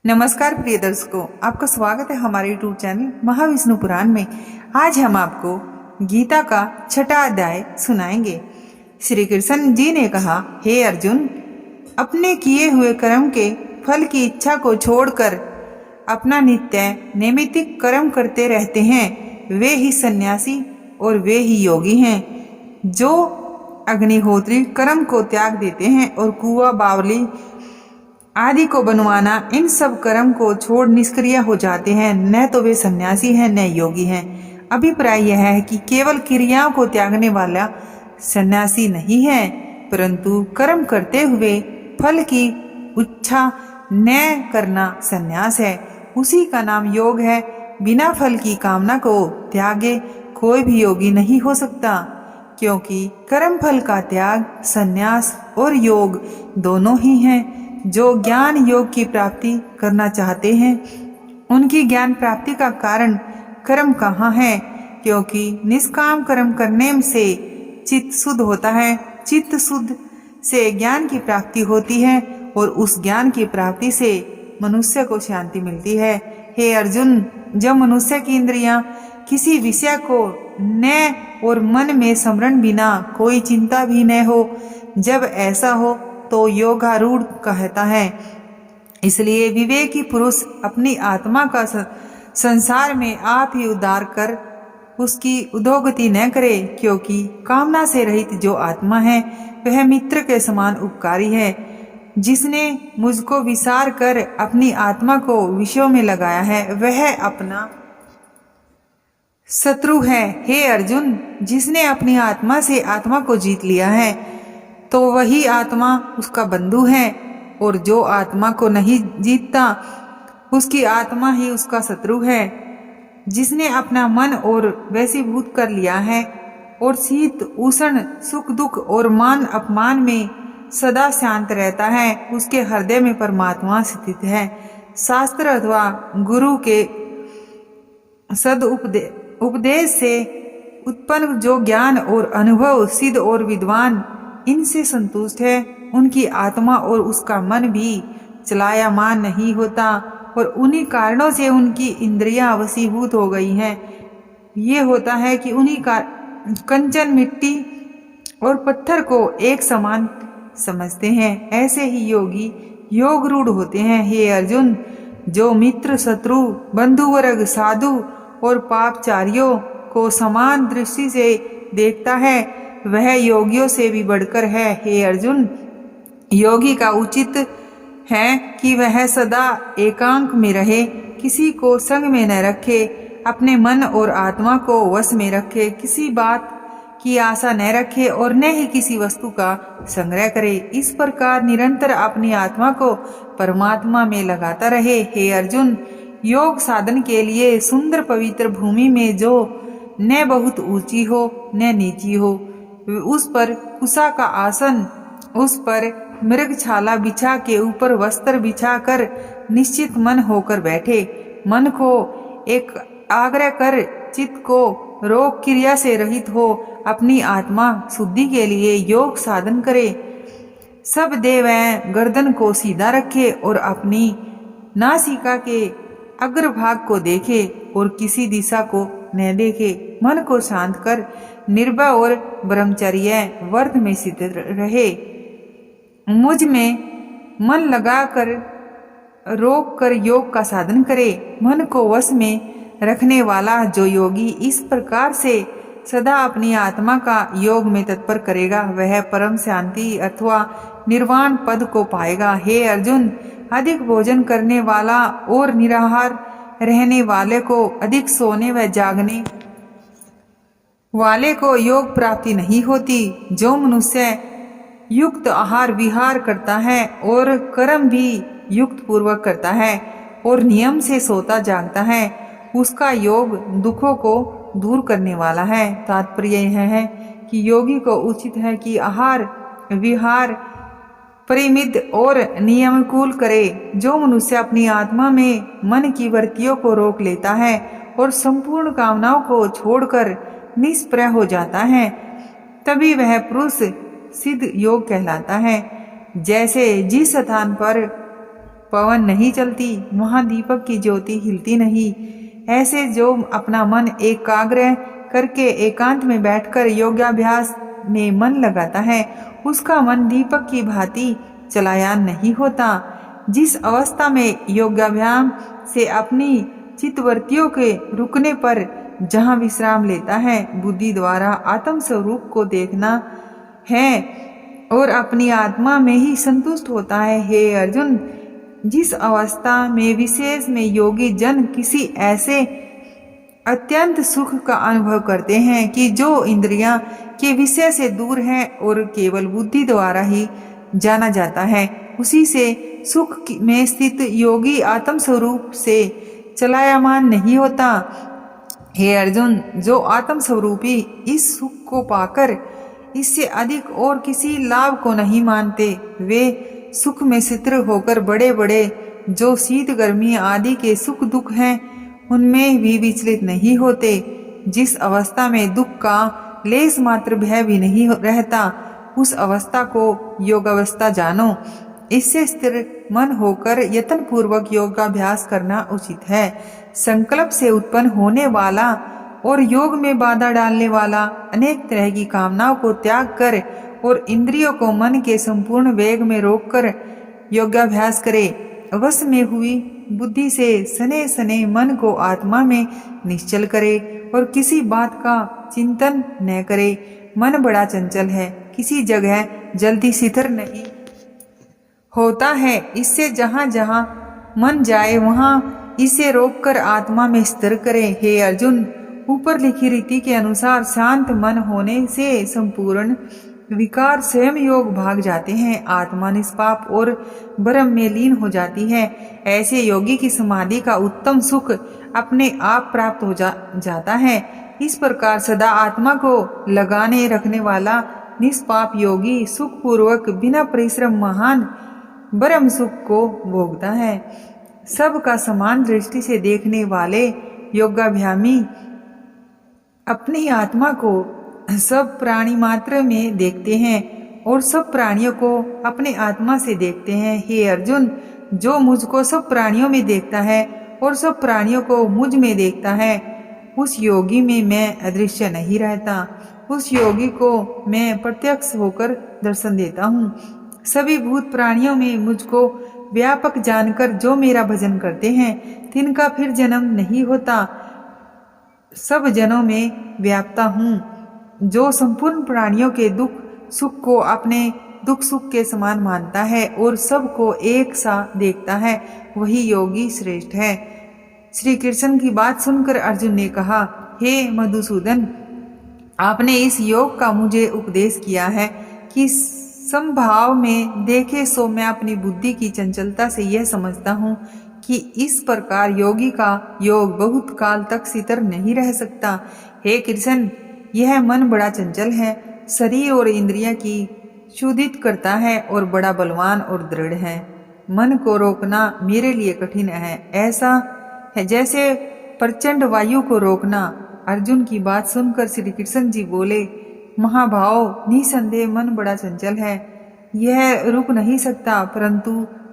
नमस्कार प्रिय दर्शकों, आपका स्वागत है हमारे यूट्यूब चैनल महाविष्णु पुराण में। आज हम आपको गीता का छठा अध्याय सुनाएंगे। श्री कृष्ण जी ने कहा, हे अर्जुन, अपने किए हुए कर्म के फल की इच्छा को छोड़कर अपना नित्य नैमित्तिक कर्म करते रहते हैं, वे ही सन्यासी और वे ही योगी हैं। जो अग्निहोत्री कर्म को त्याग देते हैं और कुआं बावली आदि को बनवाना, इन सब कर्म को छोड़ निष्क्रिय हो जाते हैं, न तो वे सन्यासी हैं न योगी हैं। अभिप्राय यह है कि केवल क्रियाओं को त्यागने वाला सन्यासी नहीं है, परंतु कर्म करते हुए फल की इच्छा न करना सन्यास है। उसी का नाम योग है। बिना फल की कामना को त्यागे कोई भी योगी नहीं हो सकता, क्योंकि कर्म फल का त्याग सन्यास और योग दोनों ही हैं। जो ज्ञान योग की प्राप्ति करना चाहते हैं, उनकी ज्ञान प्राप्ति का कारण कर्म कहाँ है, क्योंकि निष्काम कर्म करने से चित्त शुद्ध होता है। चित्त शुद्ध से ज्ञान की प्राप्ति होती है और उस ज्ञान की प्राप्ति से मनुष्य को शांति मिलती है। हे अर्जुन, जब मनुष्य की इंद्रियां किसी विषय को न और मन में स्मरण बिना कोई चिंता भी न हो, जब ऐसा हो तो योगारूढ़ कहता है। इसलिए विवेकी पुरुष अपनी आत्मा का संसार में आप ही उद्धार कर उसकी उद्योगति न करे, क्योंकि कामना से रहित जो आत्मा है वह मित्र के समान उपकारी है। जिसने मुझको विसार कर अपनी आत्मा को विषयों में लगाया है, वह अपना शत्रु है। हे अर्जुन, जिसने अपनी आत्मा से आत्मा को जीत लिया है, तो वही आत्मा उसका बंधु है, और जो आत्मा को नहीं जीतता, उसकी आत्मा ही उसका शत्रु है। जिसने अपना मन और वशीभूत कर लिया है और शीत उष्ण सुख दुख और मान अपमान में सदा शांत रहता है, उसके हृदय में परमात्मा स्थित है। शास्त्र अथवा गुरु के उपदेश से उत्पन्न जो ज्ञान और अनुभव सिद्ध और विद्वान इनसे संतुष्ट है, उनकी आत्मा और उसका मन भी चलायमान नहीं होता, और उन्हीं कारणों से उनकी इंद्रियां वशीभूत हो गई हैं। ये होता है कि उन्हीं का कंचन मिट्टी और पत्थर को एक समान समझते हैं। ऐसे ही योगी योग रूढ़ होते हैं। हे अर्जुन, जो मित्र शत्रु बंधु वर्ग साधु और पापचारियों को समान दृष्टि से देखता है, वह योगियों से भी बढ़कर है। हे अर्जुन, योगी का उचित है कि वह सदा एकांत में रहे, किसी को संग में न रखे, अपने मन और आत्मा को वश में रखे, किसी बात की आशा न रखे और न ही किसी वस्तु का संग्रह करे। इस प्रकार निरंतर अपनी आत्मा को परमात्मा में लगाता रहे। हे अर्जुन, योग साधन के लिए सुंदर पवित्र भूमि में जो न बहुत ऊंची हो न नीची हो, उस पर कुशा का आसन, उस पर मृगछाला बिछा के ऊपर वस्त्र बिछा कर निश्चित मन होकर बैठे। मन को एक आग्रह कर चित्त को रोग क्रिया से रहित हो अपनी आत्मा शुद्धि के लिए योग साधन करे। सब देव गर्दन को सीधा रखे और अपनी नासिका के अग्रभाग को देखे और किसी दिशा को न देखे। मन को शांत कर निर्भय और ब्रह्मचर्य व्रत में स्थित रहे। मुझ में मन लगाकर रोक कर योग का साधन करे। मन को वश में रखने वाला जो योगी इस प्रकार से सदा अपनी आत्मा का योग में तत्पर करेगा, वह परम शांति अथवा निर्वाण पद को पाएगा। हे अर्जुन, अधिक भोजन करने वाला और निराहार रहने वाले को, अधिक सोने व जागने वाले को योग प्राप्ति नहीं होती। जो मनुष्य युक्त आहार विहार करता है और कर्म भी युक्त पूर्वक करता है और नियम से सोता जागता है, उसका योग दुखों को दूर करने वाला है। तात्पर्य यह है कि योगी को उचित है कि आहार विहार परिमित और नियमकूल करे। जो मनुष्य अपनी आत्मा में मन की वृत्तियों को रोक लेता है और संपूर्ण कामनाओं को छोड़कर निष्प्रय हो जाता है, तभी वह पुरुष सिद्ध योग कहलाता है। जैसे जिस स्थान पर पवन नहीं चलती, वहाँ दीपक की ज्योति हिलती नहीं। ऐसे जो अपना मन एकाग्र करके एकांत में बैठकर योगाभ्यास में मन लगाता है, उसका मन दीपक की भांति चलायमान नहीं होता। जिस अवस्था में योगाभ्यास से अपनी चित्तवृत्तियों के रुकने पर जहाँ विश्राम लेता है, बुद्धि द्वारा आत्म स्वरूप को देखना है और अपनी आत्मा में ही संतुष्ट होता है। हे अर्जुन, जिस अवस्था में विशेष में योगी जन किसी ऐसे अत्यंत सुख का अनुभव करते हैं कि जो इंद्रियां के विषय से दूर है और केवल बुद्धि द्वारा ही जाना जाता है, उसी से सुख में स्थित योगी आत्म स्वरूप से चलायमान नहीं होता। हे अर्जुन, जो आत्म स्वरूपी इस सुख को पाकर इससे अधिक और किसी लाभ को नहीं मानते, वे सुख में स्थिर होकर बड़े बड़े जो शीत गर्मी आदि के सुख दुख हैं, उनमें भी विचलित नहीं होते। जिस अवस्था में दुख का लेस मात्र भय भी नहीं रहता, उस अवस्था को योगावस्था जानो। इससे स्थिर मन होकर यत्न पूर्वक योगाभ्यास करना उचित है। संकल्प से उत्पन्न होने वाला और योग में बाधा डालने वाला अनेक तरह की कामनाओं को त्याग कर और इंद्रियों को मन के संपूर्ण वेग में रोककर योगाभ्यास करे। वश में हुई बुद्धि से सने सने मन को आत्मा में निश्चल करे और किसी बात का चिंतन न करे। मन बड़ा चंचल है, किसी जगह जल्दी स्थिर नहीं होता है। इससे जहाँ जहाँ मन जाए वहाँ इसे रोककर आत्मा में स्थिर करे। हे अर्जुन, ऊपर लिखी रीति के अनुसार शांत मन होने से संपूर्ण विकार स्वयं योग भाग जाते हैं, आत्मा निष्पाप और ब्रह्म में लीन हो जाती है। ऐसे योगी की समाधि का उत्तम सुख अपने आप प्राप्त हो जाता है। इस प्रकार सदा आत्मा को लगाने रखने वाला निष्पाप योगी सुख पूर्वक बिना परिश्रम महान ब्रह्म सुख को भोगता है। सबका समान दृष्टि से देखने वाले योगाभ्यामी अपनी आत्मा को सब प्राणी मात्र में देखते हैं और सब प्राणियों को अपने आत्मा से देखते हैं। हे अर्जुन, जो मुझको सब प्राणियों में देखता है और सब प्राणियों को मुझ में देखता है, उस योगी में मैं अदृश्य नहीं रहता। उस योगी को मैं प्रत्यक्ष होकर दर्शन देता हूँ। सभी भूत प्राणियों में मुझको व्यापक जानकर जो मेरा भजन करते हैं, तिनका फिर जन्म नहीं होता। सब जनों में व्याप्ता हूँ। जो संपूर्ण प्राणियों के दुख सुख को अपने दुख सुख के समान मानता है और सबको एक सा देखता है, वही योगी श्रेष्ठ है। श्री कृष्ण की बात सुनकर अर्जुन ने कहा, हे मधुसूदन, आपने इस योग का मुझे उपदेश किया है कि संभाव में देखे सो मैं अपनी बुद्धि की चंचलता से यह समझता हूँ कि इस प्रकार योगी का योग बहुत काल तक स्थिर नहीं रह सकता। हे कृष्ण, यह मन बड़ा चंचल है, शरीर और इंद्रियां की शुद्धित करता है और बड़ा बलवान और दृढ़ है। मन को रोकना मेरे लिए कठिन है, ऐसा है जैसे प्रचंड वायु को रोकना। अर्जुन की बात सुनकर श्री कृष्ण जी बोले, महाभाव, निसंदेह मन बड़ा चंचल है, यह रुक नहीं सकता, परंतु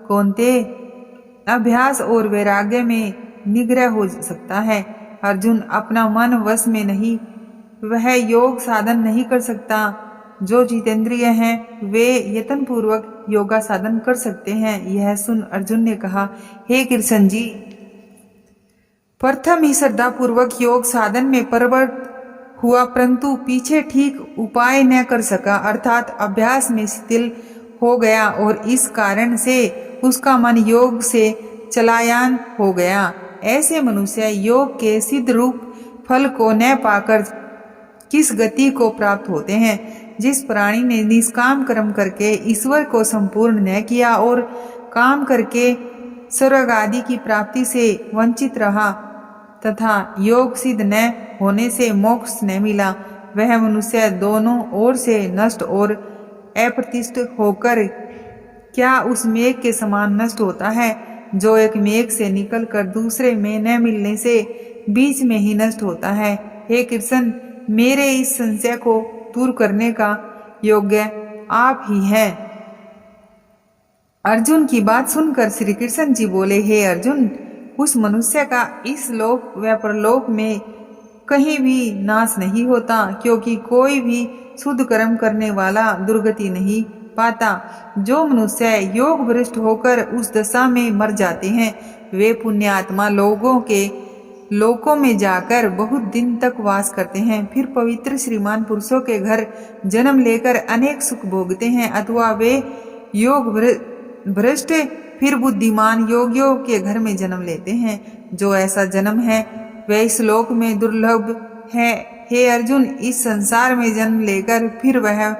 कौन्ते अभ्यास और वैराग्य में निग्रह हो सकता है। अर्जुन, अपना मन वश में नहीं, वह योग साधन नहीं कर सकता। जो जितेंद्रिय हैं वे यत्न पूर्वक योगा साधन कर सकते हैं। यह सुन अर्जुन ने कहा, हे कृष्ण जी, प्रथम ही श्रद्धा पूर्वक योग साधन में प्रवृत्त हुआ, परंतु पीछे ठीक उपाय न कर सका, अर्थात अभ्यास में शिथिल हो गया और इस कारण से उसका मन योग से चलायमान हो गया। ऐसे मनुष्य योग के सिद्ध रूप फल को न पाकर किस गति को प्राप्त होते हैं। जिस प्राणी ने निष्काम कर्म करके ईश्वर को संपूर्ण न किया और काम करके स्वर्ग आदि की प्राप्ति से वंचित रहा तथा योग सिद्ध न होने से मोक्ष न मिला, वह मनुष्य दोनों ओर से नष्ट और अप्रतिष्ठित होकर क्या उस मेघ के समान नष्ट होता है, जो एक मेघ से निकलकर दूसरे में न मिलने से बीच में ही नष्ट होता है। हे कृष्ण, मेरे इस संशय को दूर करने का योग्य आप ही हैं। अर्जुन की बात सुनकर श्री कृष्ण जी बोले, हे अर्जुन, उस मनुष्य का इस लोक व परलोक में कहीं भी नाश नहीं होता, क्योंकि कोई भी शुद्ध कर्म करने वाला दुर्गति नहीं पाता। जो मनुष्य योग भ्रष्ट होकर उस दशा में मर जाते हैं, वे पुण्यात्मा लोकों में जाकर बहुत दिन तक वास करते हैं। फिर पवित्र श्रीमान पुरुषों के घर जन्म लेकर अनेक सुख भोगते हैं, अथवा वे योग भ्रष्ट फिर बुद्धिमान योगियों के घर में जन्म लेते हैं। जो ऐसा जन्म है वह इस लोक में दुर्लभ है। हे अर्जुन, इस संसार में जन्म लेकर फिर वह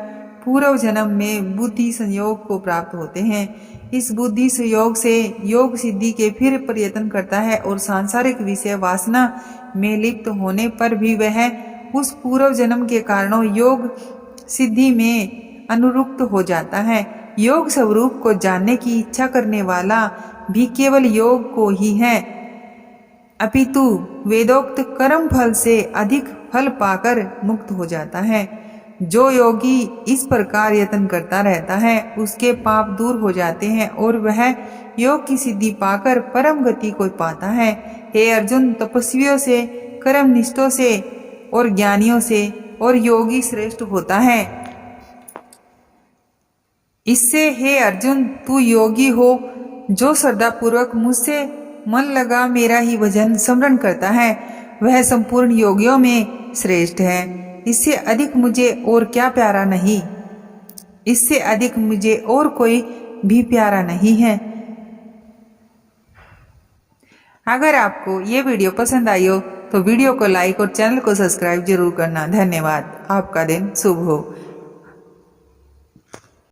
पूर्व जन्म में बुद्धि संयोग को प्राप्त होते हैं। इस बुद्धि संयोग से योग सिद्धि के फिर प्रयत्न करता है और सांसारिक विषय वासना में लिप्त होने पर भी वह उस पूर्व जन्म के कारणों योग सिद्धि में अनुरुक्त हो जाता है। योग स्वरूप को जानने की इच्छा करने वाला भी केवल योग को ही है, अपितु वेदोक्त कर्म फल से अधिक फल पाकर मुक्त हो जाता है। जो योगी इस प्रकार यत्न करता रहता है, उसके पाप दूर हो जाते हैं और वह योग की सिद्धि पाकर परम गति को पाता है। हे अर्जुन, तपस्वियों से, कर्मनिष्ठों से और ज्ञानियों से और योगी श्रेष्ठ होता है। इससे हे अर्जुन, तू योगी हो। जो श्रद्धा पूर्वक मुझसे मन लगा मेरा ही भजन स्मरण करता है, वह संपूर्ण योगियों में श्रेष्ठ है। इससे अधिक मुझे और क्या प्यारा नहीं, इससे अधिक मुझे और कोई भी प्यारा नहीं है। अगर आपको ये वीडियो पसंद आई हो तो वीडियो को लाइक और चैनल को सब्सक्राइब जरूर करना। धन्यवाद। आपका दिन शुभ हो।